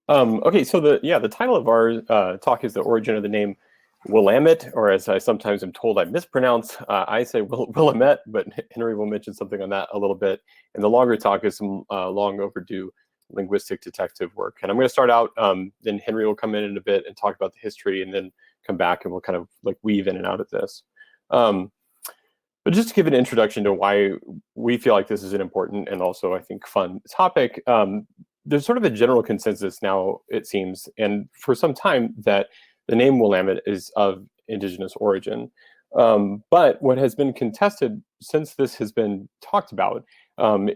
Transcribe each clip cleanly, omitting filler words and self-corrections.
Okay, so the title of our talk is the origin of the name Willamette, or as I sometimes am told I mispronounce, I say Willamette, but Henry will mention something on that a little bit. And the longer talk is some long overdue linguistic detective work. And I'm going to start out, then Henry will come in a bit and talk about the history, and then come back and we'll kind of like weave in and out of this. But just to give an introduction to why we feel like this is an important and also, I think, fun topic, there's sort of a general consensus now, it seems, and for some time, that the name Willamette is of Indigenous origin. But what has been contested since this has been talked about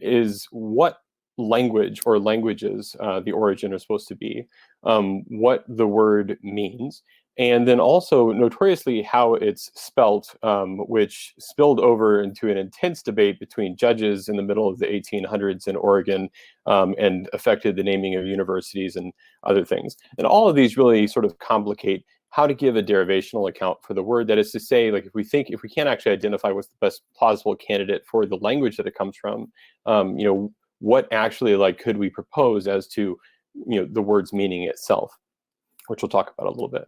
is what language or languages the origin are supposed to be, what the word means, and then also notoriously how it's spelt, which spilled over into an intense debate between judges in the middle of the 1800s in Oregon, and affected the naming of universities and other things. And all of these really sort of complicate how to give a derivational account for the word. That is to say, like if we can't actually identify what's the best plausible candidate for the language that it comes from, what actually could we propose as to the word's meaning itself, which we'll talk about a little bit.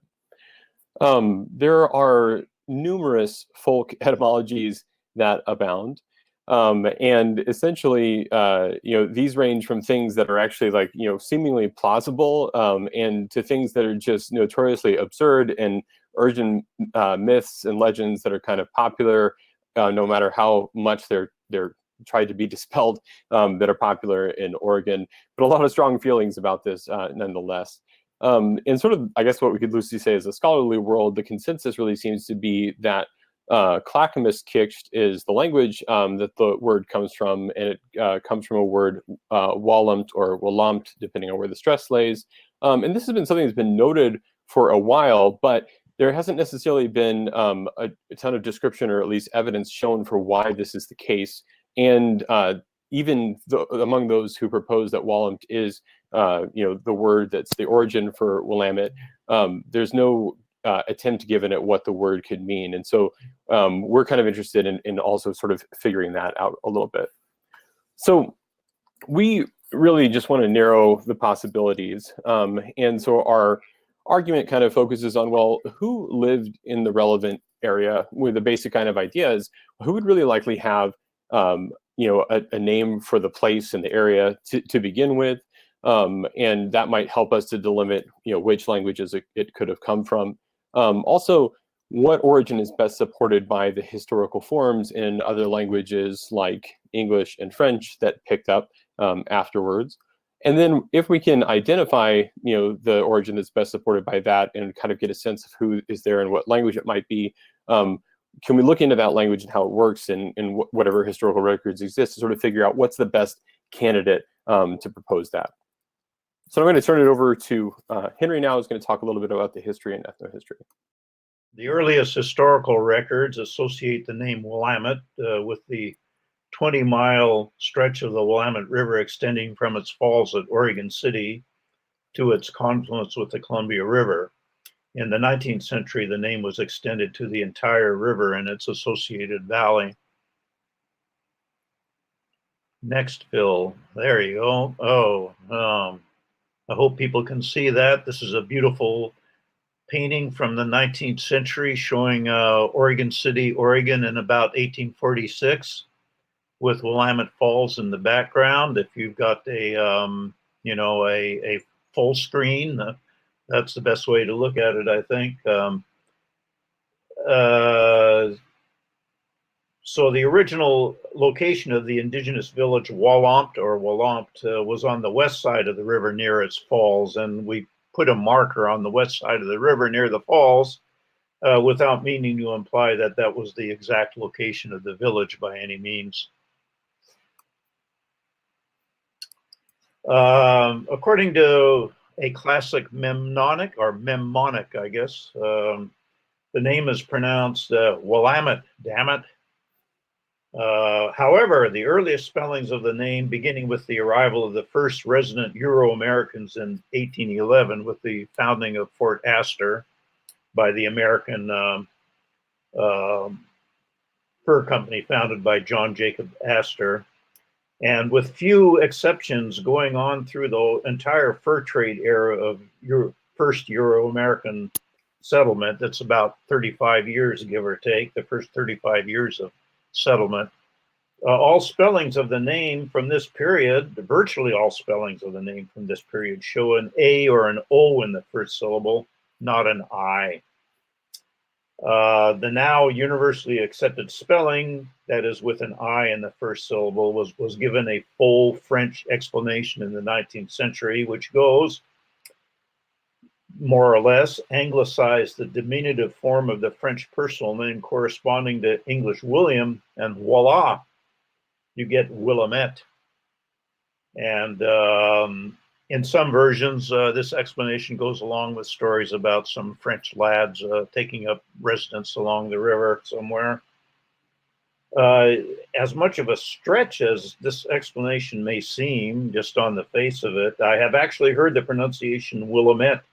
There are numerous folk etymologies that abound, and essentially, these range from things that are actually seemingly plausible, and to things that are just notoriously absurd and urgent myths and legends that are kind of popular, no matter how much they're tried to be dispelled, that are popular in Oregon, but a lot of strong feelings about this nonetheless. And sort of, I guess what we could loosely say is a scholarly world, the consensus really seems to be that Clackamas Kiksht is the language that the word comes from, and it comes from a word Wallumt or Willamette, depending on where the stress lays. And this has been something that's been noted for a while, but there hasn't necessarily been a ton of description or at least evidence shown for why this is the case. And even among those who propose that Wallumt is the word that's the origin for Willamette, there's no attempt given at what the word could mean. And so we're kind of interested in also sort of figuring that out a little bit. So we really just want to narrow the possibilities. And so our argument kind of focuses on, well, who lived in the relevant area with the basic kind of ideas, who would really likely have a name for the place and the area to begin with. And that might help us to delimit, which languages it could have come from. Also, what origin is best supported by the historical forms in other languages like English and French that picked up afterwards. And then if we can identify, the origin that's best supported by that and kind of get a sense of who is there and what language it might be, can we look into that language and how it works and whatever historical records exist to sort of figure out what's the best candidate to propose that. So I'm going to turn it over to Henry now, who's going to talk a little bit about the history and ethnohistory. The earliest historical records associate the name Willamette with the 20-mile stretch of the Willamette River extending from its falls at Oregon City to its confluence with the Columbia River. In the 19th century, the name was extended to the entire river and its associated valley. Next, Bill. There you go. Oh, I hope people can see that. This is a beautiful painting from the 19th century showing Oregon City, Oregon in about 1846 with Willamette Falls in the background. If you've got a full screen, that's the best way to look at it, I think. So the original location of the indigenous village Wallamette was on the west side of the river near its falls, and we put a marker on the west side of the river near the falls without meaning to imply that that was the exact location of the village by any means. According to a classic mnemonic, I guess, the name is pronounced Willamette, damn it. However, the earliest spellings of the name, beginning with the arrival of the first resident Euro-Americans in 1811 with the founding of Fort Astor by the American fur company founded by John Jacob Astor, And with few exceptions going on through the entire fur trade era of first Euro-American settlement, that's about 35 years, give or take, the first 35 years of settlement. All spellings of the name from this period, virtually all spellings of the name from this period, show an A or an O in the first syllable, not an I. The now universally accepted spelling, that is with an I in the first syllable, was given a full French explanation in the 19th century, which goes, more or less, anglicized the diminutive form of the French personal name corresponding to English William, and voila, you get Willamette. And in some versions, this explanation goes along with stories about some French lads taking up residence along the river somewhere. As much of a stretch as this explanation may seem, just on the face of it, I have actually heard the pronunciation Willamette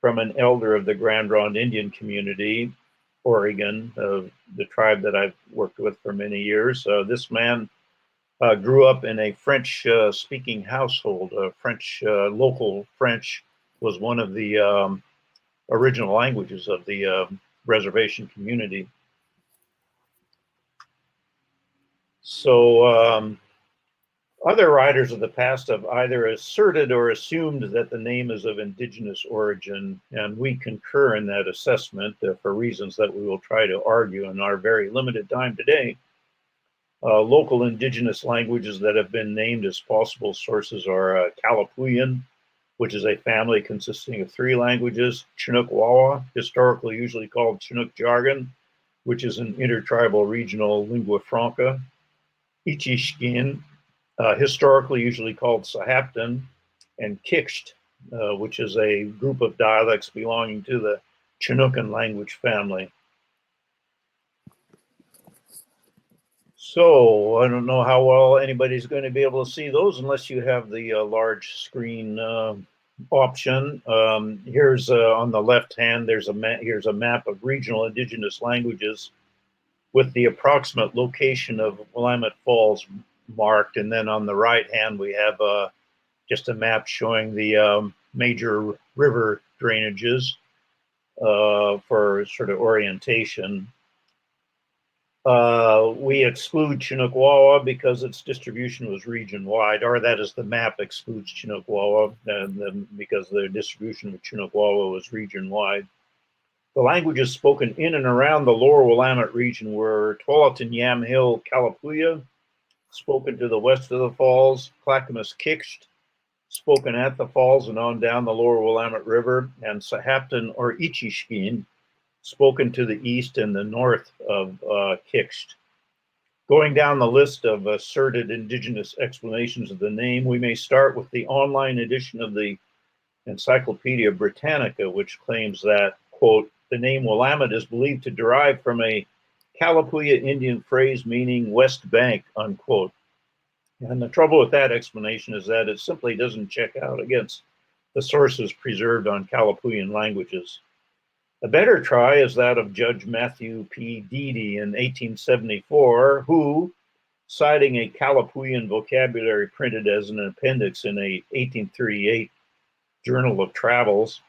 from an elder of the Grand Ronde Indian community, Oregon, the tribe that I've worked with for many years. This man grew up in a French-speaking household. Local French was one of the original languages of the reservation community. So other writers of the past have either asserted or assumed that the name is of indigenous origin, and we concur in that assessment for reasons that we will try to argue in our very limited time today. Local indigenous languages that have been named as possible sources are Kalapuyan, which is a family consisting of 3 languages, Chinook Wawa, historically usually called Chinook jargon, which is an intertribal regional lingua franca, Ichishki, historically usually called Sahaptin, and Kiksht, which is a group of dialects belonging to the Chinookan language family. So I don't know how well anybody's going to be able to see those unless you have the large screen option. Here's on the left hand, here's a map of regional indigenous languages with the approximate location of Willamette Falls marked. And then on the right hand, we have just a map showing the major river drainages for sort of orientation. We exclude Chinook Wawa because its distribution was region-wide, or that is, the map excludes Chinook Wawa because the distribution of Chinook Wawa was region-wide. The languages spoken in and around the lower Willamette region were Tualatin Yamhill Kalapuya, spoken to the west of the falls, Clackamas Kiksht, spoken at the falls and on down the lower Willamette River, and Sahaptin or Ichishki, spoken to the east and the north of Kiksht. Going down the list of asserted indigenous explanations of the name, we may start with the online edition of the Encyclopedia Britannica, which claims that, quote, the name Willamette is believed to derive from a Kalapuya Indian phrase meaning West Bank, unquote. And the trouble with that explanation is that it simply doesn't check out against the sources preserved on Kalapuyan languages. A better try is that of Judge Matthew P. Deedy in 1874, who, citing a Kalapuyan vocabulary printed as an appendix in a 1838 Journal of Travels,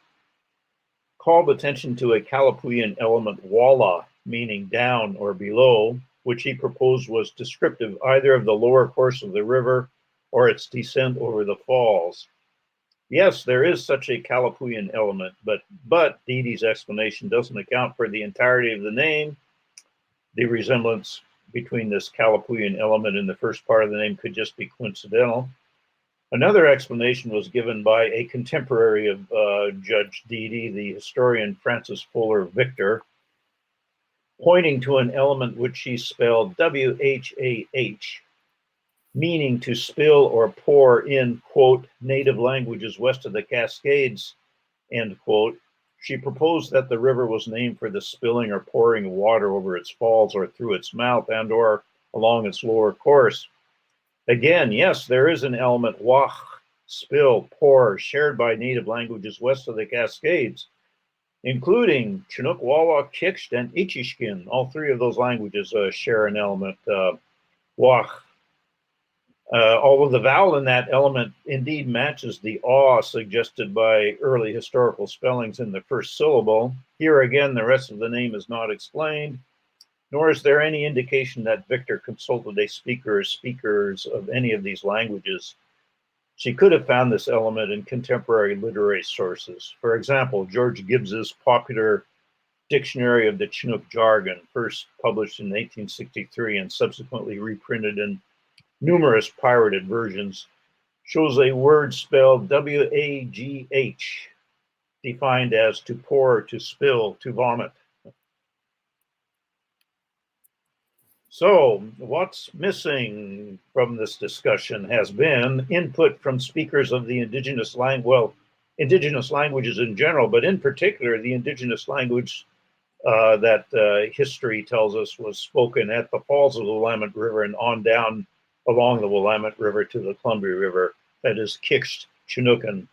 called attention to a Kalapuyan element walla, meaning down or below, which he proposed was descriptive either of the lower course of the river or its descent over the falls. Yes, there is such a Kalapuyan element, but Deedy's explanation doesn't account for the entirety of the name. The resemblance between this Kalapuyan element and the first part of the name could just be coincidental. Another explanation was given by a contemporary of Judge Deedy, the historian Francis Fuller Victor, pointing to an element which he spelled W-H-A-H, meaning to spill or pour in, quote, native languages west of the Cascades, end quote. She proposed that the river was named for the spilling or pouring of water over its falls or through its mouth and or along its lower course. Again, yes, there is an element, wach, spill, pour, shared by native languages west of the Cascades, including Chinook, Wawa, Kiksht, and Ichishki. All 3 of those languages share an element, wach. Although the vowel in that element indeed matches the aw suggested by early historical spellings in the first syllable, here again the rest of the name is not explained, nor is there any indication that Victor consulted a speaker or speakers of any of these languages. She could have found this element in contemporary literary sources. For example, George Gibbs's popular Dictionary of the Chinook Jargon, first published in 1863 and subsequently reprinted in numerous pirated versions, shows a word spelled W-A-G-H, defined as to pour, to spill, to vomit. So what's missing from this discussion has been input from speakers of the indigenous languages in general, but in particular, the indigenous language that history tells us was spoken at the falls of the Willamette River and on down along the Willamette River to the Columbia River, that is Kiksht Chinookan.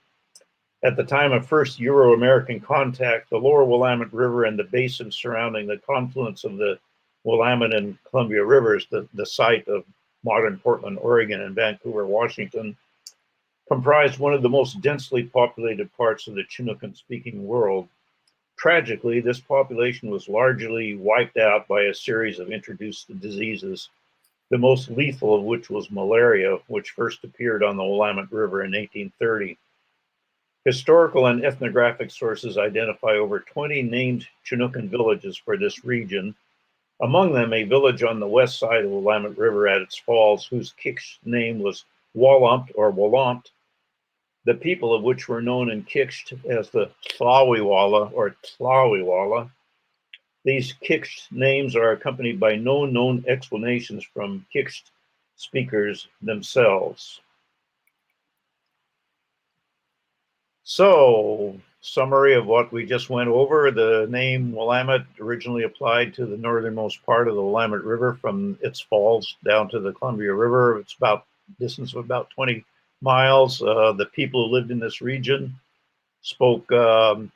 At the time of first Euro-American contact, the lower Willamette River and the basin surrounding the confluence of the Willamette and Columbia Rivers, the site of modern Portland, Oregon, and Vancouver, Washington, comprised one of the most densely populated parts of the Chinookan-speaking world. Tragically, this population was largely wiped out by a series of introduced diseases, the most lethal of which was malaria, which first appeared on the Willamette River in 1830. Historical and ethnographic sources identify over 20 named Chinookan villages for this region, among them a village on the west side of the Willamette River at its falls, whose Kiksht name was Wallumt or Wallumt, the people of which were known in Kiksht as the Tlawiwala or Tlawiwala. These Kiksht names are accompanied by no known explanations from Kiksht speakers themselves. So, summary of what we just went over. The name Willamette originally applied to the northernmost part of the Willamette River from its falls down to the Columbia River. It's about distance of about 20 miles. The people who lived in this region spoke a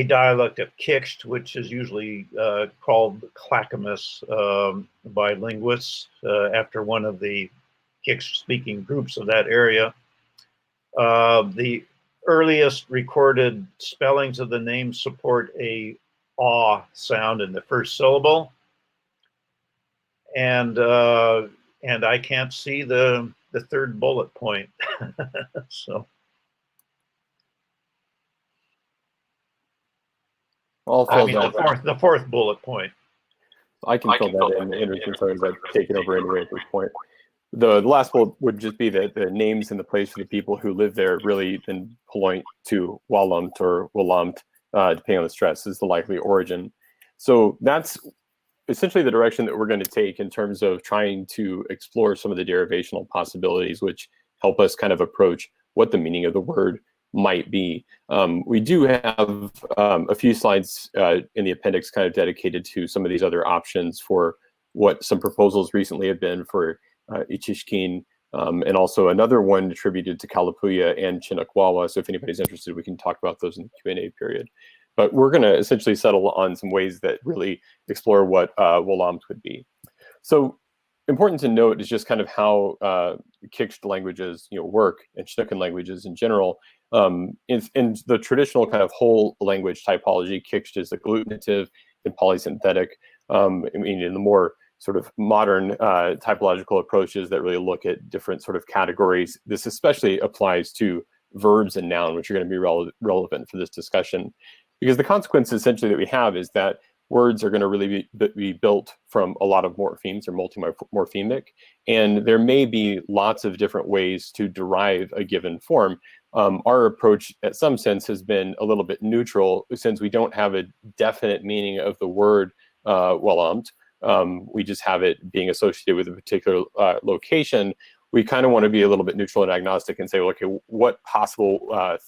dialect of Kiksht, which is usually called Clackamas by linguists after one of the Kiksht-speaking groups of that area. The earliest recorded spellings of the name support a aw sound in the first syllable, and I can't see the third bullet point. So I'll fill that. The fourth bullet point. I can fill that in. Andrew can tell you that I've taken over anyway at this point. The last bullet would just be that the names and the place for the people who live there really then point to Wallumt or Willamette, depending on the stress, is the likely origin. So that's essentially the direction that we're going to take in terms of trying to explore some of the derivational possibilities, which help us kind of approach what the meaning of the word might be. We do have a few slides in the appendix kind of dedicated to some of these other options for what some proposals recently have been for Ichishki, and also another one attributed to Kalapuya and Chinook-Wawa. So if anybody's interested, we can talk about those in the Q&A period. But we're going to essentially settle on some ways that really explore what Willamette would be. So important to note is just kind of how Kiksht languages work, and Chinookan languages in general. In the traditional kind of whole language typology, Kiksht is agglutinative and polysynthetic. I mean, in the more sort of modern typological approaches that really look at different sort of categories, this especially applies to verbs and noun, which are going to be relevant for this discussion. Because the consequence essentially that we have is that words are going to really be built from a lot of morphemes or multimorphemic, and there may be lots of different ways to derive a given form. Our approach, at some sense, has been a little bit neutral, since we don't have a definite meaning of the word Willamette. We just have it being associated with a particular location. We kind of want to be a little bit neutral and agnostic and say, well, okay, what possible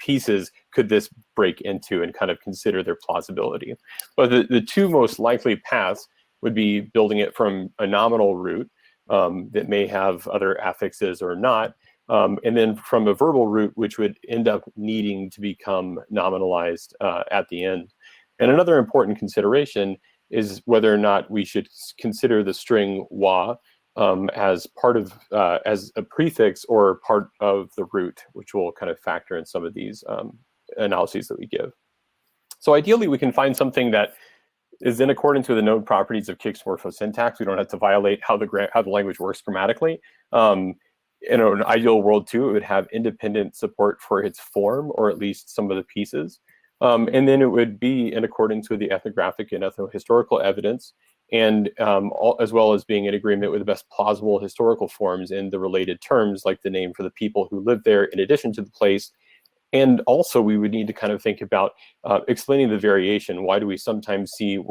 pieces could this break into, and kind of consider their plausibility. But the two most likely paths would be building it from a nominal root that may have other affixes or not, and then from a verbal root, which would end up needing to become nominalized at the end. And another important consideration is whether or not we should consider the string wa as part of as a prefix or part of the root, which will kind of factor in some of these analyses that we give. So ideally, we can find something that is in accordance with the known properties of Kiksht morphosyntax. We don't have to violate how the language works grammatically. In an ideal world too, it would have independent support for its form, or at least some of the pieces. And then it would be in accordance with the ethnographic and ethnohistorical evidence, and as well as being in agreement with the best plausible historical forms in the related terms, like the name for the people who live there in addition to the place. And also, we would need to kind of think about explaining the variation. Why do we sometimes see,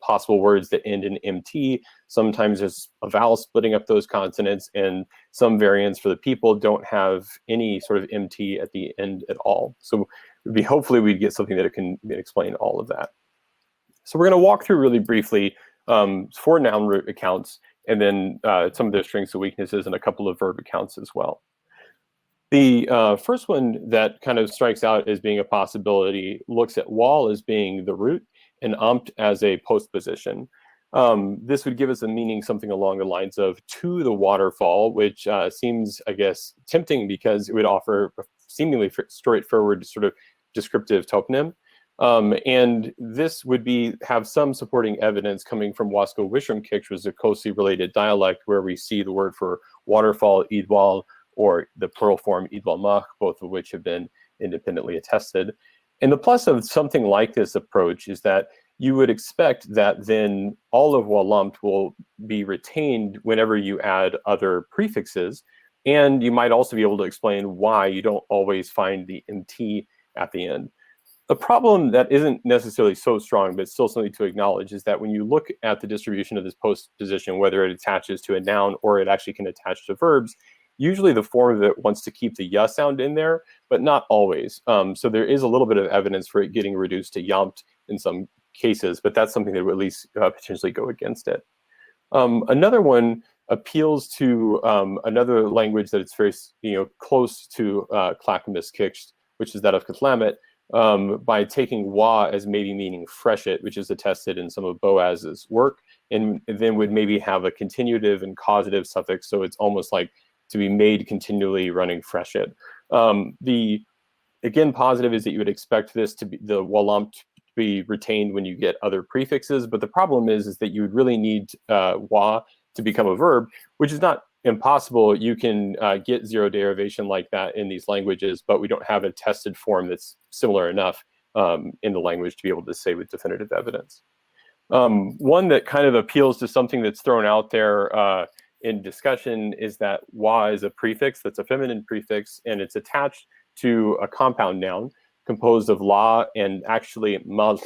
possible words that end in MT? Sometimes there's a vowel splitting up those consonants, and some variants for the people don't have any sort of MT at the end at all. So hopefully we'd get something that can explain all of that. So we're going to walk through really briefly 4 noun root accounts, and then some of their strengths and weaknesses, and a couple of verb accounts as well. The first one that kind of strikes out as being a possibility looks at wal as being the root and amt as a postposition. This would give us a meaning something along the lines of to the waterfall, which seems, I guess, tempting because it would offer a seemingly straightforward sort of descriptive toponym. And this would have some supporting evidence coming from Wasco-Wishram Kiksht, which is a closely related dialect where we see the word for waterfall, idwal, or the plural form idwalmach, both of which have been independently attested. And the plus of something like this approach is that you would expect that then all of Walamt will be retained whenever you add other prefixes, and you might also be able to explain why you don't always find the MT at the end. The problem that isn't necessarily so strong, but still something to acknowledge, is that when you look at the distribution of this postposition, whether it attaches to a noun or it actually can attach to verbs, usually the form of it wants to keep the y sound in there, but not always. So there is a little bit of evidence for it getting reduced to yamt in some cases, but that's something that would at least potentially go against it. Another one appeals to another language that it's very close to Clackamas Kiksht, which is that of Willamette, by taking wa as maybe meaning freshet, which is attested in some of Boaz's work, and then would maybe have a continuative and causative suffix, so it's almost like to be made continually running freshet. The again positive is that you would expect this to be the walam to be retained when you get other prefixes, but the problem is that you would really need wa to become a verb, which is not impossible. You can get zero derivation like that in these languages, but we don't have a tested form that's similar enough in the language to be able to say with definitive evidence. One that kind of appeals to something that's thrown out there in discussion is that wa is a prefix that's a feminine prefix, and it's attached to a compound noun composed of la and actually mal,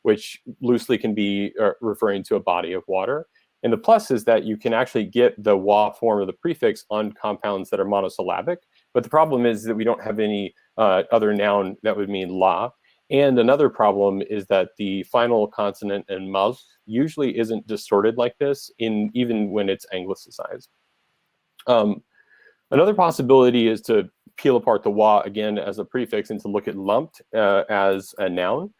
which loosely can be referring to a body of water. And the plus is that you can actually get the wa form of the prefix on compounds that are monosyllabic, but the problem is that we don't have any other noun that would mean la. And another problem is that the final consonant in mal usually isn't distorted like this, even when it's anglicized. Another possibility is to peel apart the wa again as a prefix and to look at lumped as a noun,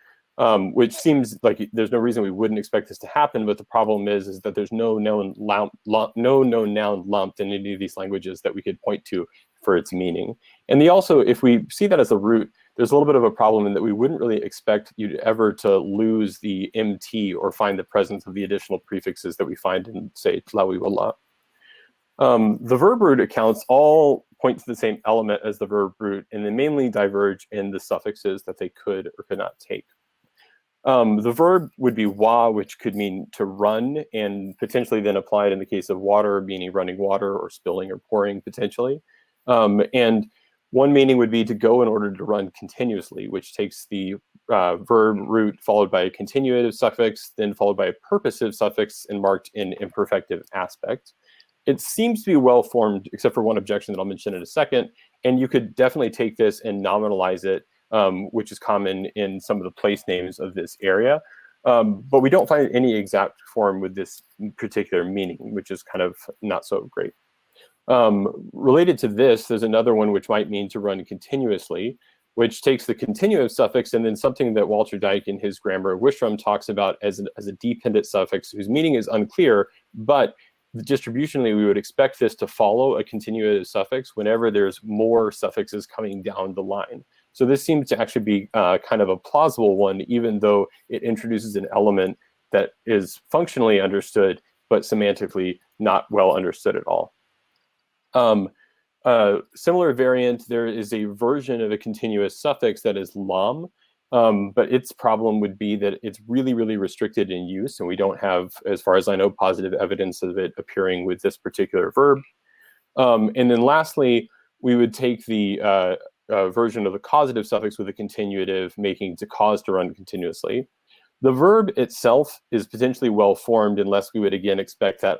which seems like there's no reason we wouldn't expect this to happen. But the problem is that there's no known noun lumped in any of these languages that we could point to for its meaning. And also, if we see that as a root, there's a little bit of a problem in that we wouldn't really expect you ever to lose the MT or find the presence of the additional prefixes that we find in, say, tlawi wala. The verb root accounts all point to the same element as the verb root, and they mainly diverge in the suffixes that they could or could not take. The verb would be wa, which could mean to run, and potentially then applied in the case of water, meaning running water or spilling or pouring potentially. And one meaning would be to go in order to run continuously, which takes the verb root followed by a continuative suffix, then followed by a purposive suffix and marked in imperfective aspect. It seems to be well formed, except for one objection that I'll mention in a second. And you could definitely take this and nominalize it, which is common in some of the place names of this area. But we don't find any exact form with this particular meaning, which is kind of not so great. Related to this, there's another one which might mean to run continuously, which takes the continuative suffix and then something that Walter Dyke in his Grammar of Wishram talks about as a dependent suffix whose meaning is unclear, but distributionally, we would expect this to follow a continuative suffix whenever there's more suffixes coming down the line. So this seems to actually be kind of a plausible one, even though it introduces an element that is functionally understood, but semantically not well understood at all. Similar variant, there is a version of a continuous suffix that is lam, but its problem would be that it's really, really restricted in use, and we don't have, as far as I know, positive evidence of it appearing with this particular verb. And then lastly, we would take the version of the causative suffix with a continuative, making to cause to run continuously. The verb itself is potentially well formed unless we would again expect that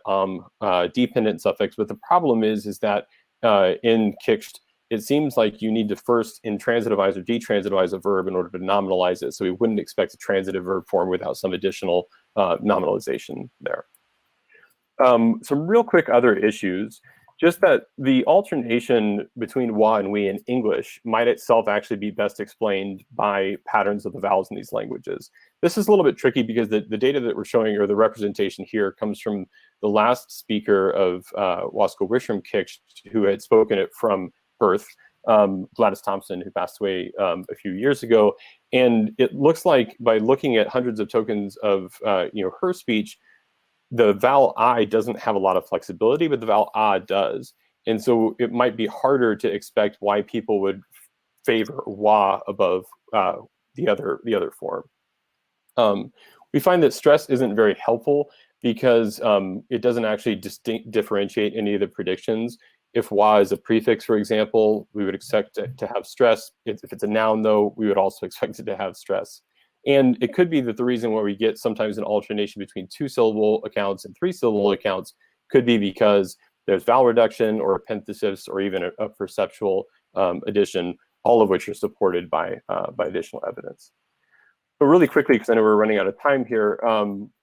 dependent suffix. But the problem is that in Kiksht, it seems like you need to first intransitivize or detransitivize a verb in order to nominalize it. So we wouldn't expect a transitive verb form without some additional nominalization there. Some real quick other issues. Just that the alternation between wa and we in English might itself actually be best explained by patterns of the vowels in these languages. This is a little bit tricky because the data that we're showing, or the representation here, comes from the last speaker of Wasco Wishram Kiksht, who had spoken it from Perth, Gladys Thompson, who passed away a few years ago. And it looks like by looking at hundreds of tokens of her speech, the vowel I doesn't have a lot of flexibility, but the vowel A does. And so it might be harder to expect why people would favor wa above the other form. We find that stress isn't very helpful because it doesn't actually differentiate any of the predictions. If wa is a prefix, for example, we would expect it to have stress. If it's a noun, though, we would also expect it to have stress. And it could be that the reason why we get sometimes an alternation between 2-syllable accounts and 3-syllable accounts could be because there's vowel reduction or epenthesis or even a perceptual addition, all of which are supported by additional evidence. But really quickly, because I know we're running out of time here,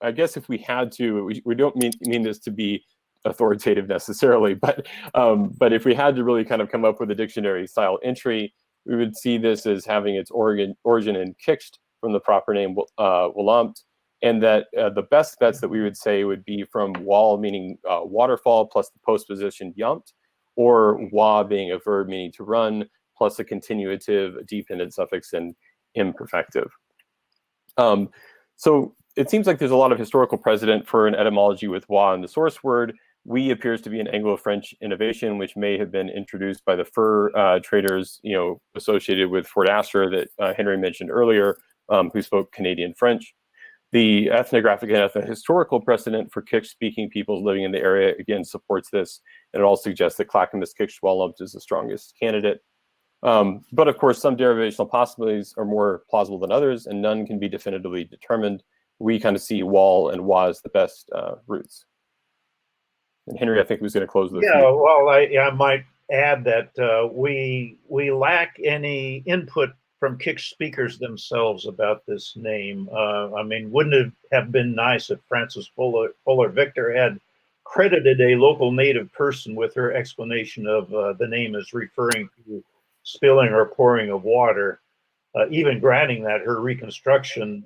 I guess if we had to, we don't mean this to be authoritative necessarily, but if we had to really kind of come up with a dictionary style entry, we would see this as having its origin in Kiksht, from the proper name Willamette, and that the best bets that we would say would be from wal, meaning waterfall, plus the postposition yumt, or wa being a verb meaning to run, plus a continuative, a dependent suffix, and imperfective. So it seems like there's a lot of historical precedent for an etymology with wa in the source word. We appears to be an Anglo-French innovation, which may have been introduced by the fur traders, associated with Fort Astor that Henry mentioned earlier, who spoke Canadian French. The ethnographic and ethnohistorical precedent for Kiksht-speaking peoples living in the area, again, supports this, and it all suggests that Clackamas Kiksht Wallumped is the strongest candidate. But of course, some derivational possibilities are more plausible than others, and none can be definitively determined. We kind of see wal and wa as the best roots. And Henry, I think, was going to close with well, I might add that we lack any input from Kiksht speakers themselves about this name. I mean, wouldn't it have been nice if Frances Fuller Victor had credited a local native person with her explanation of the name as referring to spilling or pouring of water, even granting that her reconstruction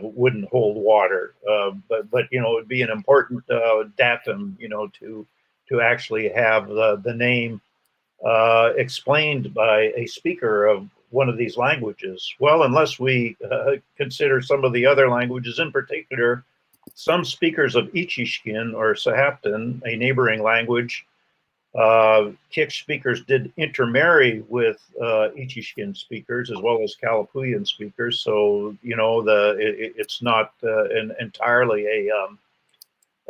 wouldn't hold water. But it would be an important datum, to actually have the name explained by a speaker of one of these languages. Well, unless we consider some of the other languages, in particular, some speakers of Ichishki or Sahaptin, a neighboring language. Kiksht speakers did intermarry with Ichishki speakers as well as Kalapuyan speakers, so it's not entirely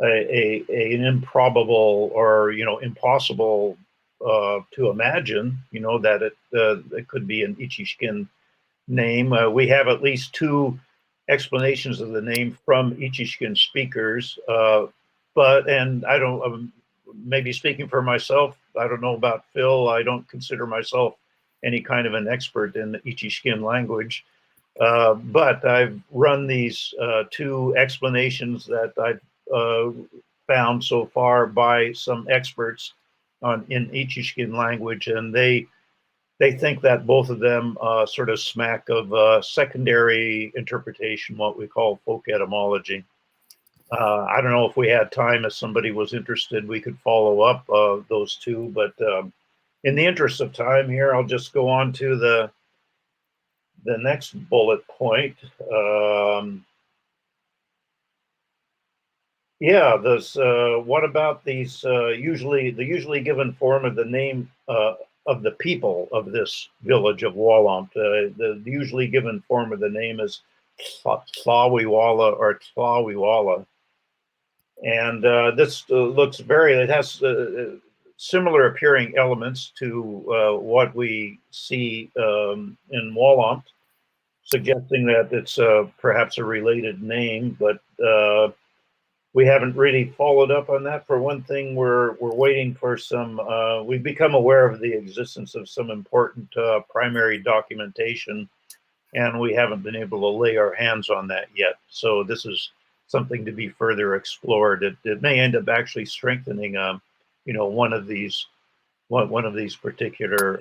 an improbable or impossible to imagine, that it could be an Ichishki name. We have at least 2 explanations of the name from Ichishki speakers, and I don't. Maybe speaking for myself, I don't know about Phil. I don't consider myself any kind of an expert in the Ichishki language, but I've run these 2 explanations that I've found so far by some experts in Ichishki language, and they think that both of them sort of smack of secondary interpretation, what we call folk etymology. I don't know if we had time. If somebody was interested, we could follow up those two. But in the interest of time here, I'll just go on to the next bullet point. Yeah, this. What about these? Usually given form of the name of the people of this village of Wallampt. The usually given form of the name is Tlawiwala or Tlawiwala, and this looks very. It has similar appearing elements to what we see in Wallampt, suggesting that it's perhaps a related name, but we haven't really followed up on that. For one thing, we're waiting for some. We've become aware of the existence of some important primary documentation, and we haven't been able to lay our hands on that yet. So this is something to be further explored. It may end up actually strengthening, one of these particular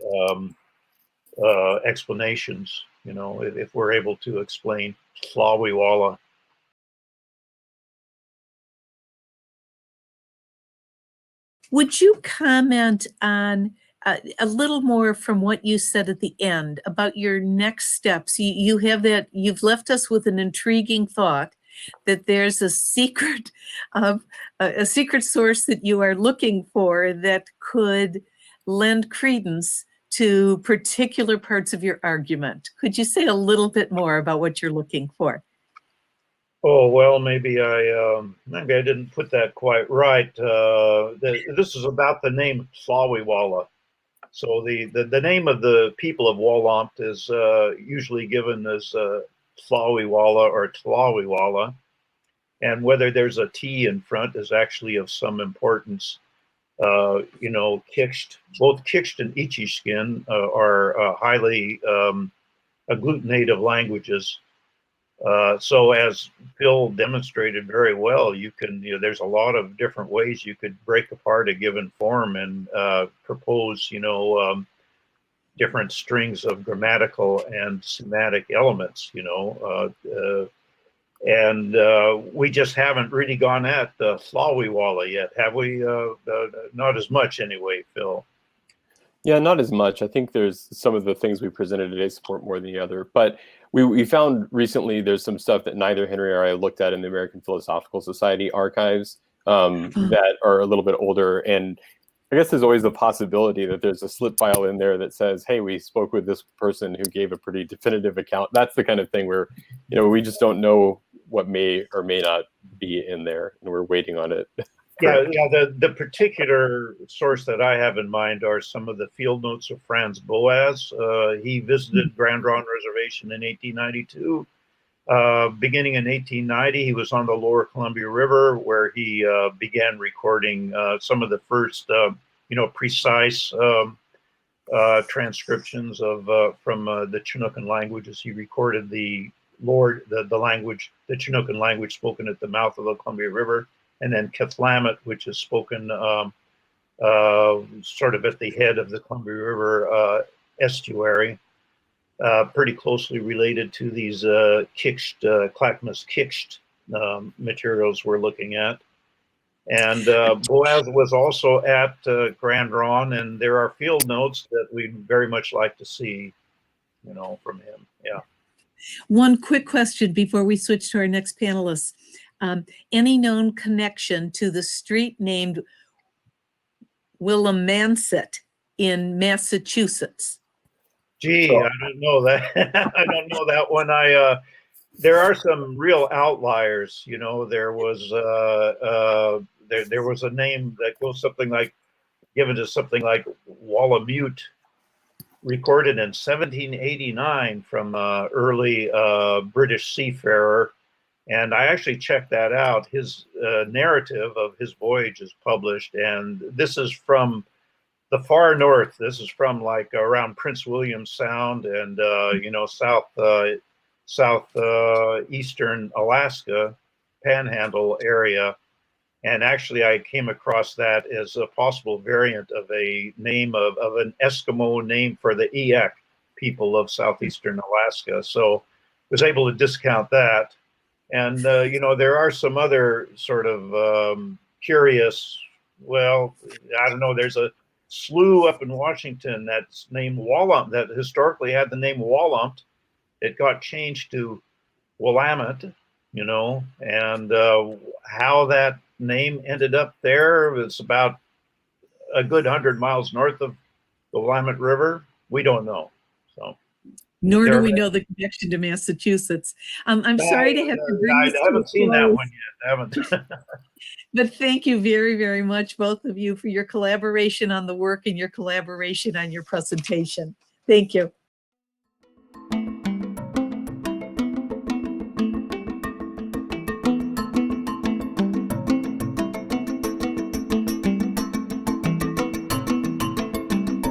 explanations. If we're able to explain Tlawiwala. Would you comment on a little more from what you said at the end about your next steps? You have that, you've left us with an intriguing thought that there's a secret of a secret source that you are looking for that could lend credence to particular parts of your argument. Could you say a little bit more about what you're looking for? Oh well, maybe I didn't put that quite right. This is about the name Tlawiwala. So the name of the people of Wallampt is usually given as Tlawiwala or Tlawiwala, and whether there's a T in front is actually of some importance. Kiksht, both Kiksht and Ichishki are highly agglutinative languages. So as Phil demonstrated very well, there's a lot of different ways you could break apart a given form and propose, different strings of grammatical and semantic elements, and we just haven't really gone at Tlawiwala yet, have we? Not as much anyway, Phil. Yeah, not as much. I think there's some of the things we presented today support more than the other. But we found recently there's some stuff that neither Henry or I looked at in the American Philosophical Society archives that are a little bit older. And I guess there's always the possibility that there's a slip file in there that says, hey, we spoke with this person who gave a pretty definitive account. That's the kind of thing where, we just don't know what may or may not be in there, and we're waiting on it. Yeah. The particular source that I have in mind are some of the field notes of Franz Boas. He visited Grand Ronde Reservation in 1892. Beginning in 1890, he was on the Lower Columbia River, where he began recording some of the first, precise transcriptions from the Chinookan languages. He recorded the language, the Chinookan language spoken at the mouth of the Columbia River, and then Willamette, which is spoken sort of at the head of the Columbia River estuary, pretty closely related to these Kiksht, Clackamas Kiksht materials we're looking at. And Boas was also at Grand Ronde, and there are field notes that we'd very much like to see, from him. Yeah. One quick question before we switch to our next panelist. Any known connection to the street named Willamette in Massachusetts? Gee, I don't know that. I don't know that one. There are some real outliers. There was there was a name that goes something like, given to something like Wallamute, recorded in 1789 from early British seafarer. And I actually checked that out. His narrative of his voyage is published, and this is from the far north. This is from like around Prince William Sound and southeastern Alaska Panhandle area. And actually, I came across that as a possible variant of a name of an Eskimo name for the Eyak people of southeastern Alaska. So was able to discount that. And you know, there are some other sort of curious. Well, I don't know. There's a slough up in Washington that's named Wallumt that historically had the name Wallumt. It got changed to Willamette, you know, and how that name ended up there was about a good 100 miles north of the Willamette River. We don't know. So, Nor do we know the connection to Massachusetts. I'm sorry to have to bring I this to haven't a seen that close, one yet. I haven't. but thank you very, very much, both of you, for your collaboration on the work and your collaboration on your presentation. Thank you.